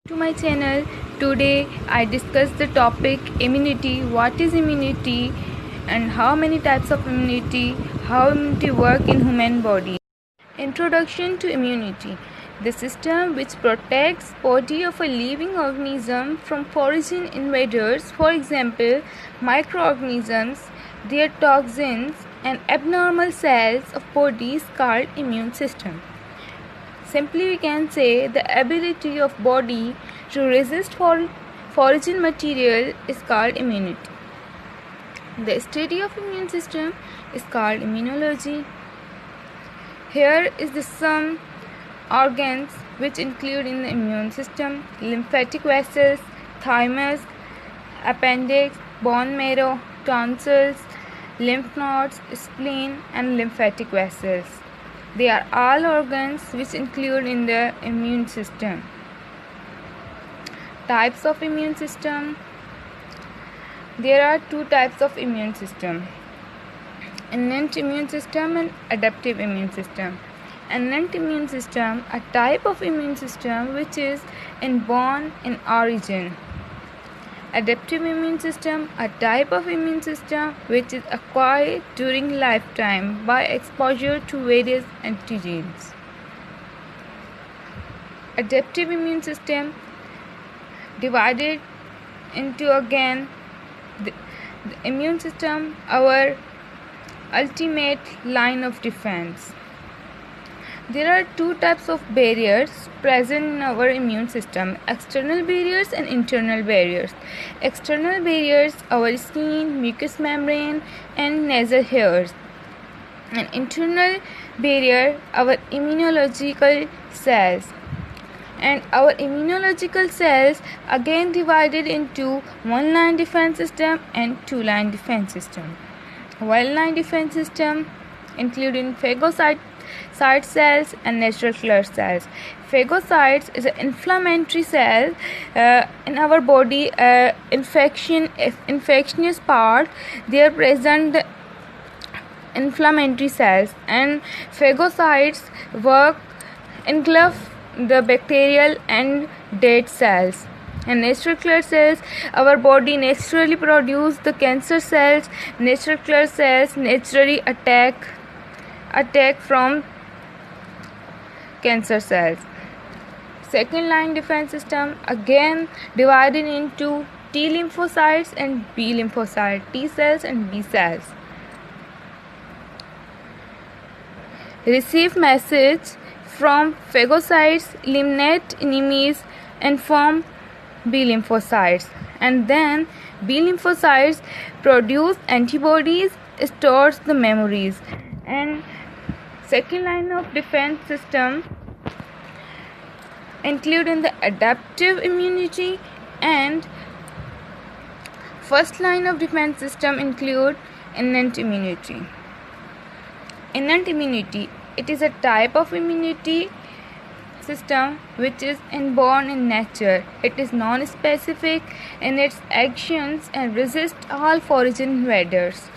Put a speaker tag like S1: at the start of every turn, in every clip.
S1: To my channel. Today I discuss the topic immunity. What is immunity and how many types of immunity, how immunity work in human body. Introduction to immunity. The system which protects body of a living organism from foreign invaders, for example microorganisms, their toxins and abnormal cells of body is called immune system. Simply we can say the ability of body to resist foreign material is called immunity. The study of immune system is called immunology. Here is the some organs which include in the immune system: lymphatic vessels, thymus, appendix, bone marrow, tonsils, lymph nodes, spleen and lymphatic vessels. They are all organs which include in the immune system. Types of immune system. There are two types of immune system: innate immune system and adaptive immune system. Innate immune system, a type of immune system which is inborn in origin. Adaptive immune system, a type of immune system which is acquired during lifetime by exposure to various antigens. Adaptive immune system divided into again the immune system, our ultimate line of defense. There are two types of barriers present in our immune system: external barriers and internal barriers. External barriers, our skin, mucous membrane and nasal hairs. And internal barrier, our immunological cells. And our immunological cells again divided into one line defense system and two line defense system. One line defense system including phagocyte cells and natural killer cells. Phagocytes is an inflammatory cell in our body, infectious part. They are present inflammatory cells, and phagocytes engulf the bacterial and dead cells. And natural killer cells, our body naturally produce the cancer cells. Natural killer cells naturally attack from cancer cells. Second line defense system again divided into T lymphocytes and B lymphocytes, T cells and B cells. Receive message from phagocytes, eliminate enemies and form B lymphocytes, and then B lymphocytes produce antibodies, stores the memories. And second line of defense system include in the adaptive immunity, and first line of defense system include innate immunity. Innate immunity, it is a type of immunity system which is inborn in nature. It is non-specific in its actions and resists all foreign invaders.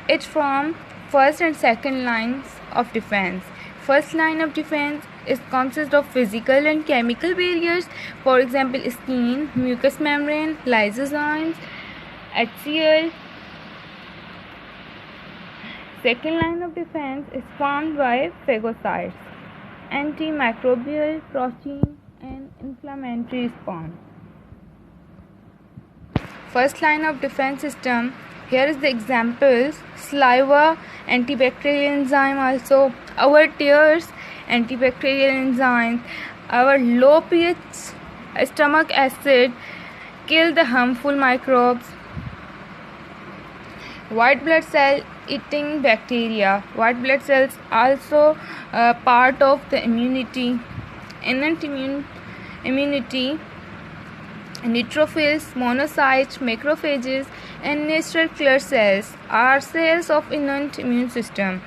S1: It forms first and second lines of defense. First line of defense is consists of physical and chemical barriers, for example skin, mucous membrane, lysosomes, HCl. Second line of defense is formed by phagocytes, antimicrobial protein and inflammatory response. First line of defense system, here is the examples: saliva, antibacterial enzyme, also our tears, antibacterial enzymes. Our low pH stomach acid kill the harmful microbes. White blood cell eating bacteria. White blood cells also part of the immunity. Innate immunity, neutrophils, monocytes, macrophages and natural killer cells are cells of innate immune system.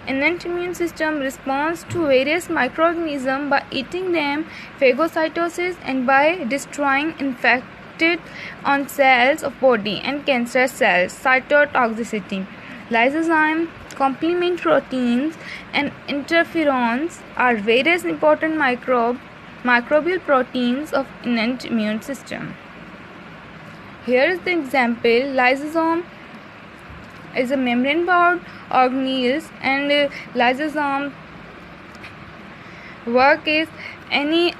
S1: Innate immune system responds to various microorganisms by eating them, phagocytosis, and by destroying infected on cells of body and cancer cells, cytotoxicity. Lysosome, complement proteins and interferons are various important microbial proteins of innate immune system. Here is the example. Lysosome is a membrane-bound organelle, and lysosome work is any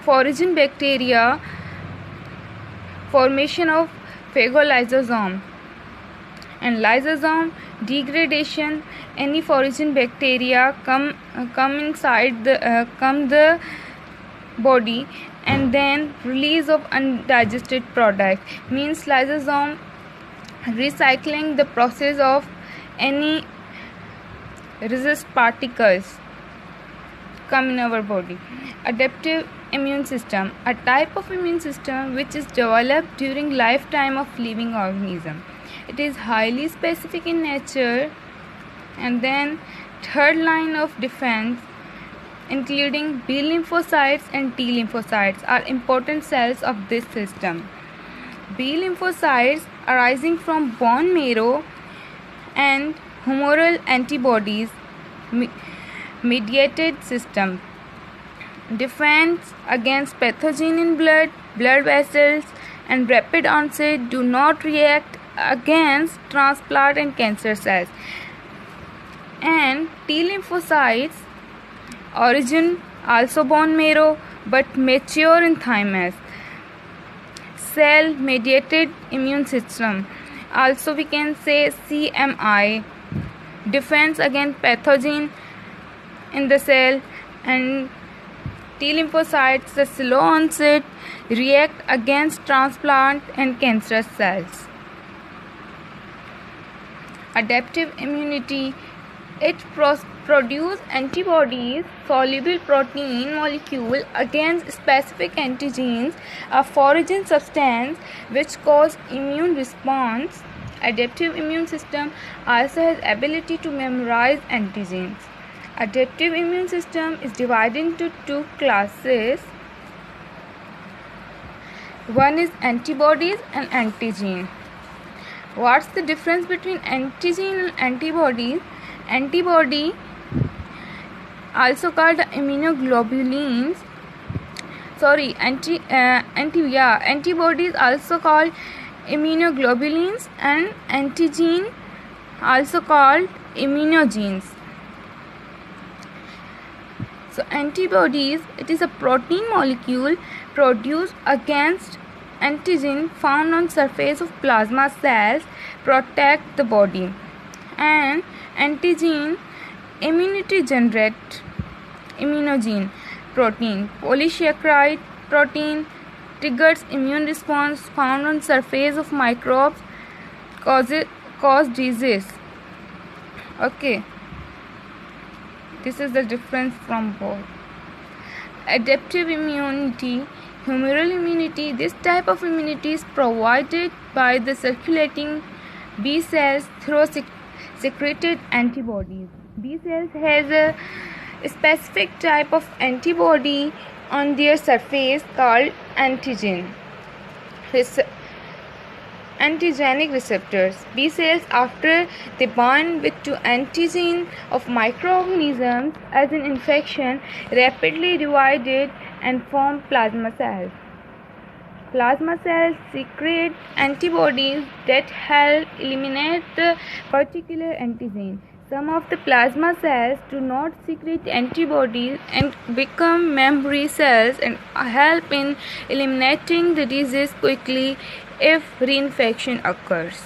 S1: foreign bacteria formation of phagolysosome, and lysosome degradation, any foreign bacteria come inside the body, and then release of undigested product, means lysosome recycling the process of any resist particles come in our body. Adaptive immune system, a type of immune system which is developed during lifetime of living organism. It is highly specific in nature, and then third line of defense, including B lymphocytes and T lymphocytes, are important cells of this system. B lymphocytes arising from bone marrow and humoral antibodies mediated system. Defense against pathogen in blood vessels, and rapid onset, do not react against transplant and cancer cells. And T lymphocytes origin also bone marrow but mature in thymus. Cell mediated immune system, also we can say CMI, defense against pathogen in the cell. And T lymphocytes, the slow onset, react against transplant and cancerous cells. Adaptive immunity, it produces antibodies, soluble protein molecule against specific antigens, a foreign substance which cause immune response. Adaptive immune system also has ability to memorize antigens. Adaptive immune system is divided into two classes. One is antibodies and antigen. What's the difference between antigen and antibodies? Antibody, also called immunoglobulins, antibodies also called immunoglobulins, and antigen also called immunogenes. So antibodies, it is a protein molecule produced against antigen found on surface of plasma cells, protect the body. And antigen, immunity generate immunogene protein, polysaccharide protein, triggers immune response found on surface of microbes, cause disease. Okay, this is the difference from both. Adaptive immunity, humoral immunity, this type of immunity is provided by the circulating B cells through secreted antibodies. B cells has a specific type of antibody on their surface called antigenic receptors. B cells, after they bind with to antigen of microorganisms as an infection, rapidly divided and form plasma cells. Plasma cells secrete antibodies that help eliminate the particular antigen. Some of the plasma cells do not secrete antibodies and become memory cells and help in eliminating the disease quickly if reinfection occurs.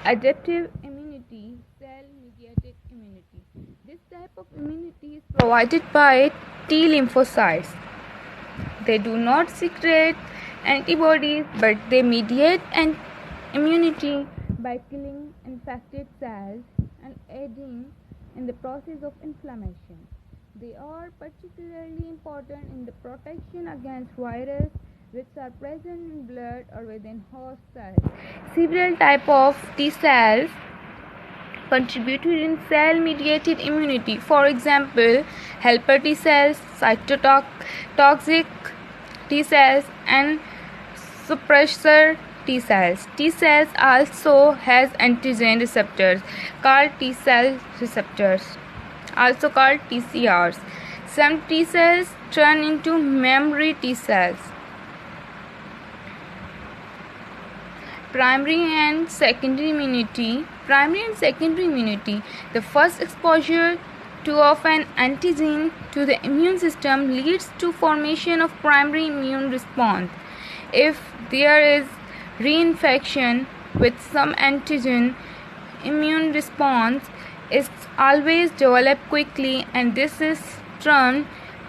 S1: Adaptive immunity, cell-mediated immunity. This type of immunity is provided by T lymphocytes. They do not secrete antibodies, but they mediate immunity by killing infected cells and aiding in the process of inflammation. They are particularly important in the protection against viruses which are present in blood or within host cells. Several types of T cells contributed in cell-mediated immunity. For example, helper T cells, cytotoxic T cells, and suppressor T cells. T cells also has antigen receptors called T cell receptors, also called TCRs. Some T cells turn into memory T cells. Primary and secondary immunity. Primary and secondary immunity. The first exposure of an antigen to the immune system leads to formation of primary immune response. If there is reinfection with some antigen, immune response is always developed quickly, and this is termed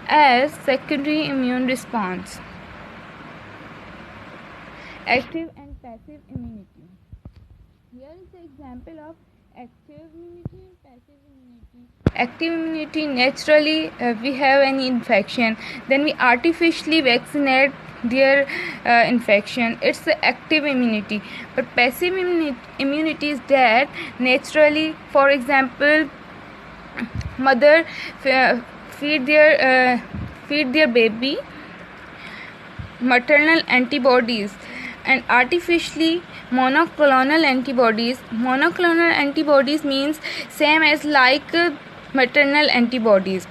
S1: as secondary immune response. Active and passive immunity. Here is the example of active immunity and passive immunity. Active immunity, naturally we have any infection, then we artificially vaccinate their infection. It's the active immunity. But passive immunity is that naturally, for example, mother feed their baby maternal antibodies and artificially monoclonal antibodies. Monoclonal antibodies means same as like maternal antibodies.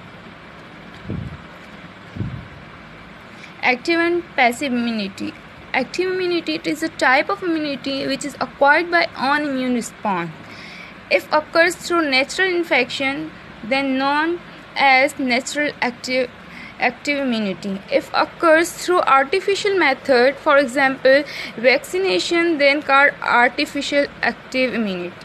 S1: Active and passive immunity. Active immunity, it is a type of immunity which is acquired by own immune response. If occurs through natural infection, then known as natural active immunity. If occurs through artificial method, for example vaccination, then called artificial active immunity.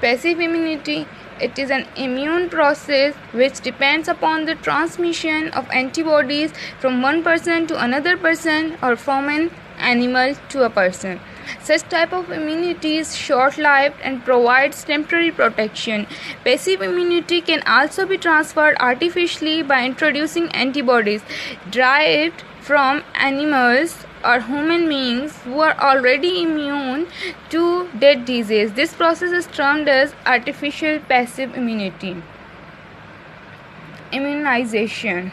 S1: Passive immunity, it is an immune process which depends upon the transmission of antibodies from one person to another person or from an animal to a person. Such type of immunity is short-lived and provides temporary protection. Passive immunity can also be transferred artificially by introducing antibodies derived from animals or human beings who are already immune to dead disease. This process is termed as artificial passive immunity. Immunization.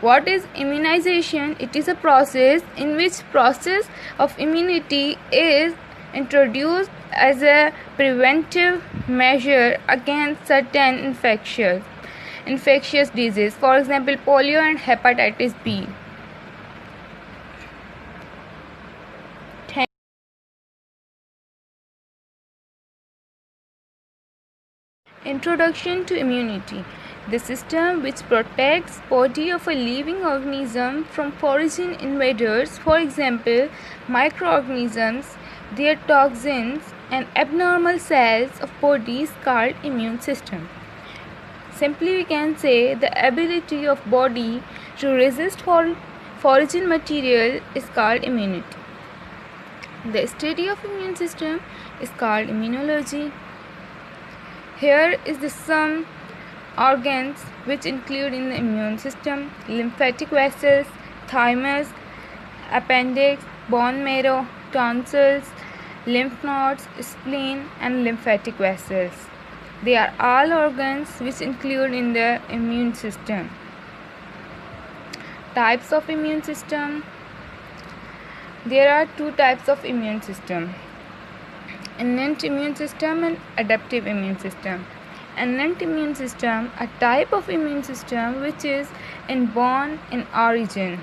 S1: What is immunization? It is a process in which process of immunity is introduced as a preventive measure against certain infectious disease, for example polio and hepatitis B. Introduction to immunity. The system which protects body of a living organism from foreign invaders, for example microorganisms, their toxins and abnormal cells of body is called immune system. Simply we can say the ability of body to resist foreign material is called immunity. The study of immune system is called immunology. Here is the some organs which include in the immune system: lymphatic vessels, thymus, appendix, bone marrow, tonsils, lymph nodes, spleen and lymphatic vessels. They are all organs which include in the immune system. Types of immune system. There are two types of immune system: innate immune system and adaptive immune system. Innate immune system, a type of immune system which is inborn in origin.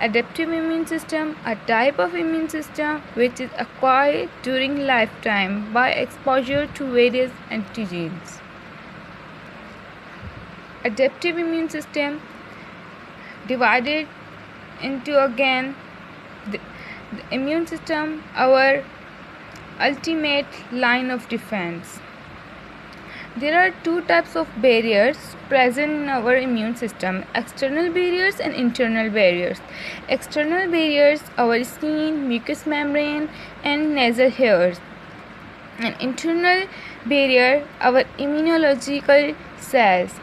S1: Adaptive immune system, a type of immune system which is acquired during lifetime by exposure to various antigens. Adaptive immune system divided into again the immune system, our ultimate line of defense. There are two types of barriers present in our immune system: external barriers and internal barriers. External barriers, our skin, mucous membrane and nasal hairs. And internal barrier, our immunological cells.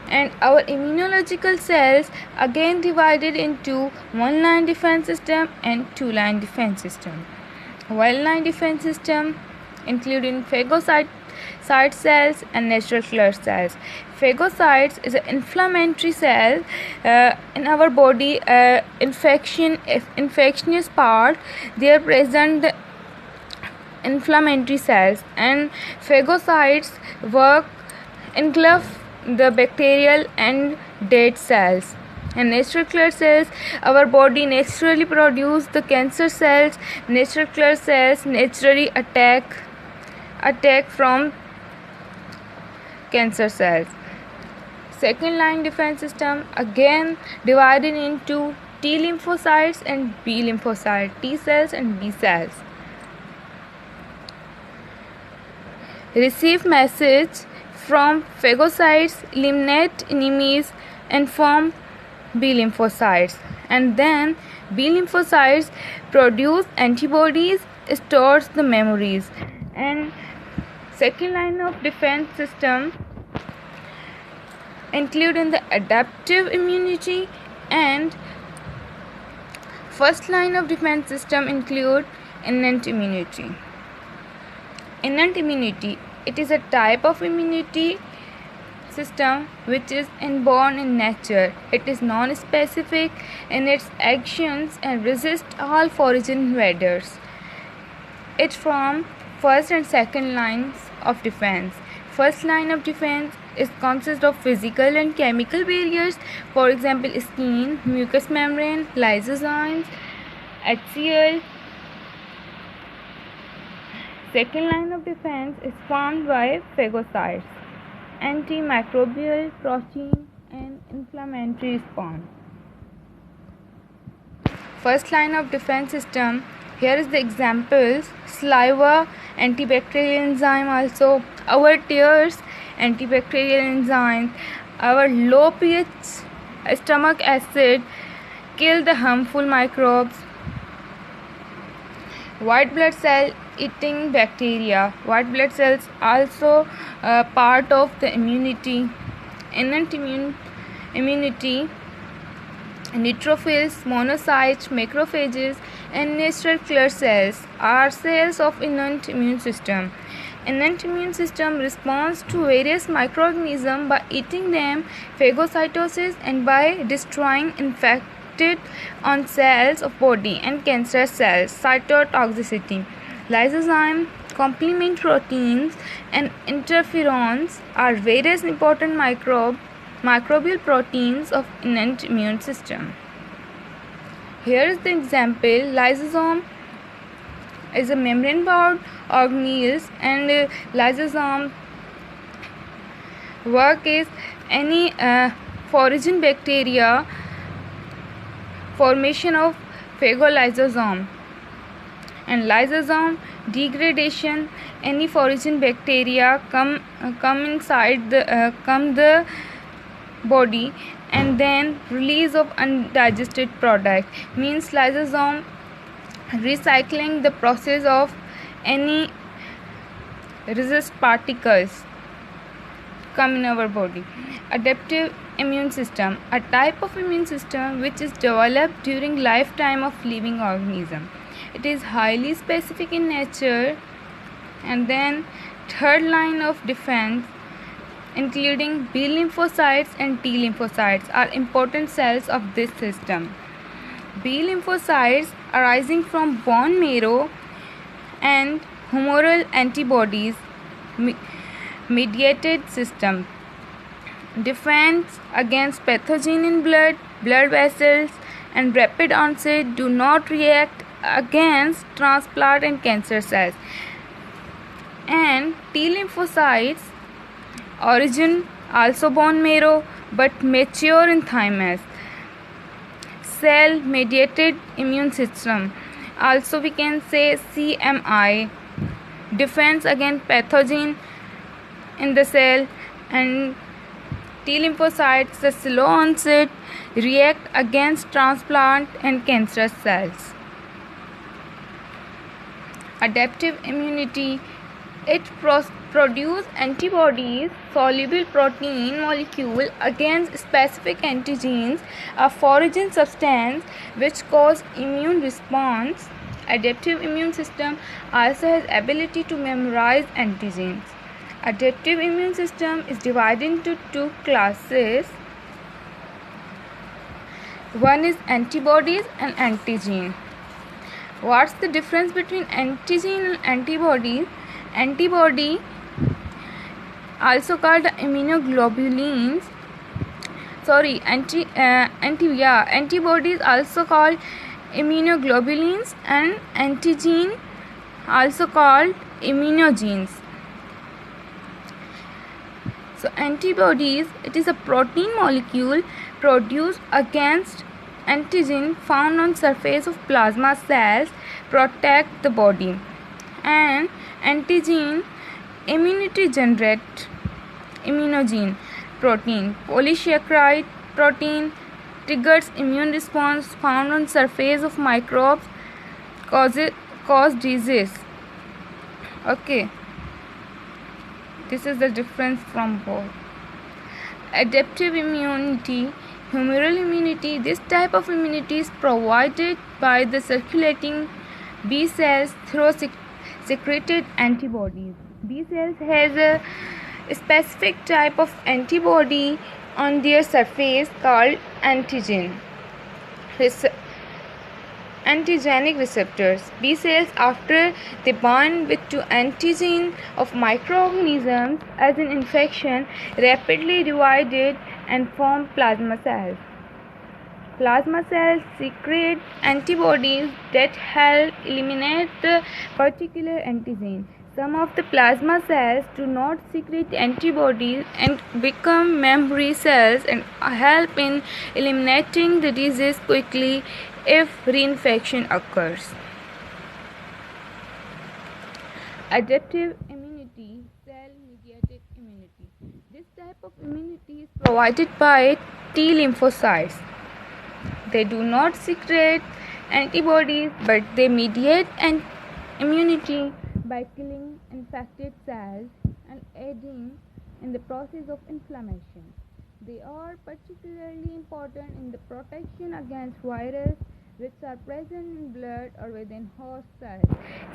S1: And our immunological cells again divided into one-line defense system and two-line defense system. One-line defense system including phagocyte cells and natural killer cells. Phagocytes is an inflammatory cell in our body. Infectious part, they are present inflammatory cells, and phagocytes work engulf the bacterial and dead cells. And natural killer cells, our body naturally produce the cancer cells. Natural killer cells naturally attack from cancer cells. Second line defense system, again divided into T lymphocytes and B lymphocytes, T cells and B cells. Receive message from phagocytes, eliminate enemies and form B lymphocytes. And then B lymphocytes produce antibodies, stores the memories. And second line of defense system include in the adaptive immunity, and first line of defense system include innate immunity. Innate immunity, it is a type of immunity system which is inborn in nature. It is non-specific in its actions and resists all foreign invaders. It forms first and second lines of defense. First line of defense consists of physical and chemical barriers, for example skin, mucous membrane, lysosomes, HCl. Second line of defense is formed by phagocytes, antimicrobial, protein and inflammatory response. First line of defense system, here is the examples: saliva, antibacterial enzyme, also our tears, antibacterial enzymes, our low pH stomach acid kill the harmful microbes. White blood cell eating bacteria. White blood cells also part of the immunity. Innate immunity, neutrophils, monocytes, macrophages and natural killer cells are cells of innate immune system. Innate immune system responds to various microorganisms by eating them, phagocytosis, and by destroying infected on cells of body and cancer cells, cytotoxicity. Lysosome, complement proteins and interferons are various important microbial proteins of innate immune system. Here is the example: lysosome is a membrane-bound organelle, and lysosome work is any foreign bacteria formation of phagolysosome, and lysosome degradation, any foreign bacteria come inside the body and then release of undigested product, means lysosome recycling the process of any resist particles come in our body. Adaptive immune system, a type of immune system which is developed during lifetime of living organism. It is highly specific in nature. And then third line of defense, including B lymphocytes and T lymphocytes, are important cells of this system. B lymphocytes arising from bone marrow and humoral antibodies mediated system. Defense against pathogen in blood vessels, and rapid onset, do not react against transplant and cancer cells. And T lymphocytes origin also bone marrow but mature in thymus. Cell mediated immune system, also we can say CMI, defense against pathogen in the cell. And T lymphocytes, the slow onset, react against transplant and cancer cells. Adaptive immunity, it produce antibodies, soluble protein molecule against specific antigens, a foreign substance which cause immune response. Adaptive immune system also has ability to memorize antigens. Adaptive immune system is divided into two classes. One is antibodies and antigen. What's the difference between antigen and antibody? Antibody also called immunoglobulins. Antibodies also called immunoglobulins, and antigen also called immunogenes. So antibodies, it is a protein molecule produced against antigen found on surface of plasma cells, protect the body. And antigen, immunity generate immunogene protein, polysaccharide protein, triggers immune response found on surface of microbes, cause disease. Okay, this is the difference from both. Adaptive immunity, humoral immunity. This type of immunity is provided by the circulating B cells through secreted antibodies. B cells has a specific type of antibody on their surface called antigenic receptors. B cells, after they bind with to antigen of microorganisms as an infection, rapidly divided and form plasma cells. Plasma cells secrete antibodies that help eliminate the particular antigen. Some of the plasma cells do not secrete antibodies and become memory cells and help in eliminating the disease quickly if reinfection occurs. Adaptive immunity, cell-mediated immunity. This type of immunity is provided by T lymphocytes. They do not secrete antibodies, but they mediate immunity by killing infected cells and aiding in the process of inflammation. They are particularly important in the protection against viruses which are present in blood or within host cells.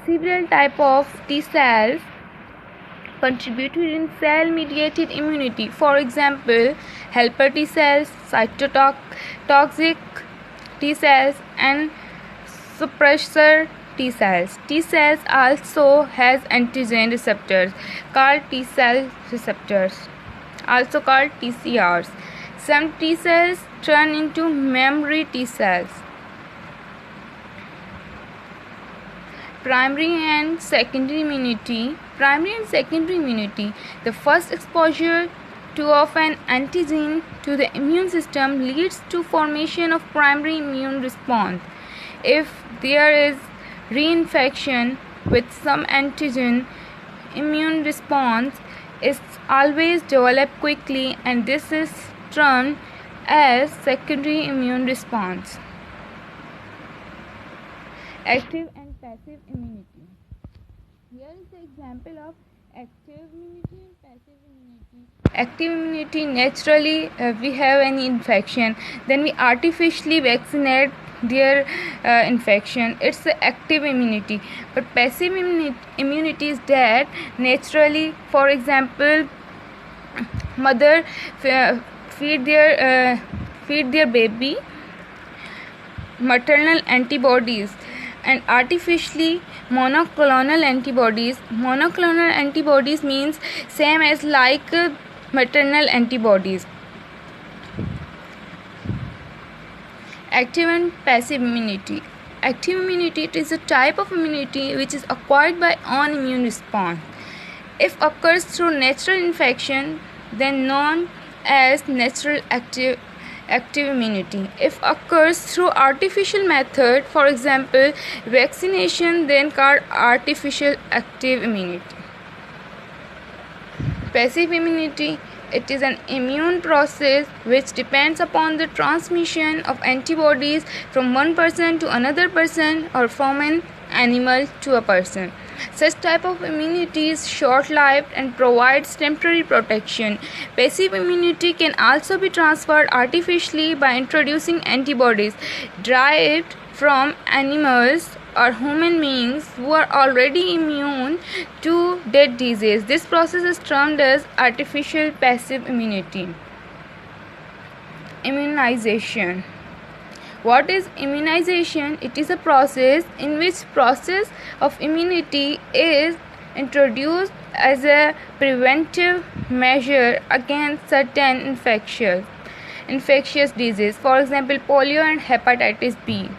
S1: Several types of T cells contributed in cell-mediated immunity. For example, helper T cells, cytotoxic T cells, and suppressor T cells. T cells also has antigen receptors called T cell receptors, also called TCRs. Some T cells turn into memory T cells. Primary and secondary immunity. Primary and secondary immunity. The first exposure of an antigen to the immune system leads to formation of primary immune response. If there is reinfection with some antigen, immune response is always developed quickly, and this is termed as secondary immune response. Active and passive immunity. Here is the example of active immunity and passive immunity. Active immunity, naturally we have any infection, then we artificially vaccinate their infection. It's the active immunity. But passive immunity is that naturally, for example, mother feed their baby maternal antibodies and artificially monoclonal antibodies. Monoclonal antibodies means same as like maternal antibodies. Active and passive immunity. Active immunity, it is a type of immunity which is acquired by own immune response. If occurs through natural infection, then known as natural active immunity. If occurs through artificial method, for example vaccination, then called artificial active immunity. Passive immunity, it is an immune process which depends upon the transmission of antibodies from one person to another person or from an animal to a person. Such type of immunity is short-lived and provides temporary protection. Passive immunity can also be transferred artificially by introducing antibodies derived from animals or human beings who are already immune to that disease. This process is termed as artificial passive immunity. Immunization. What is immunization? It is a process in which process of immunity is introduced as a preventive measure against certain infectious disease, for example polio and hepatitis B.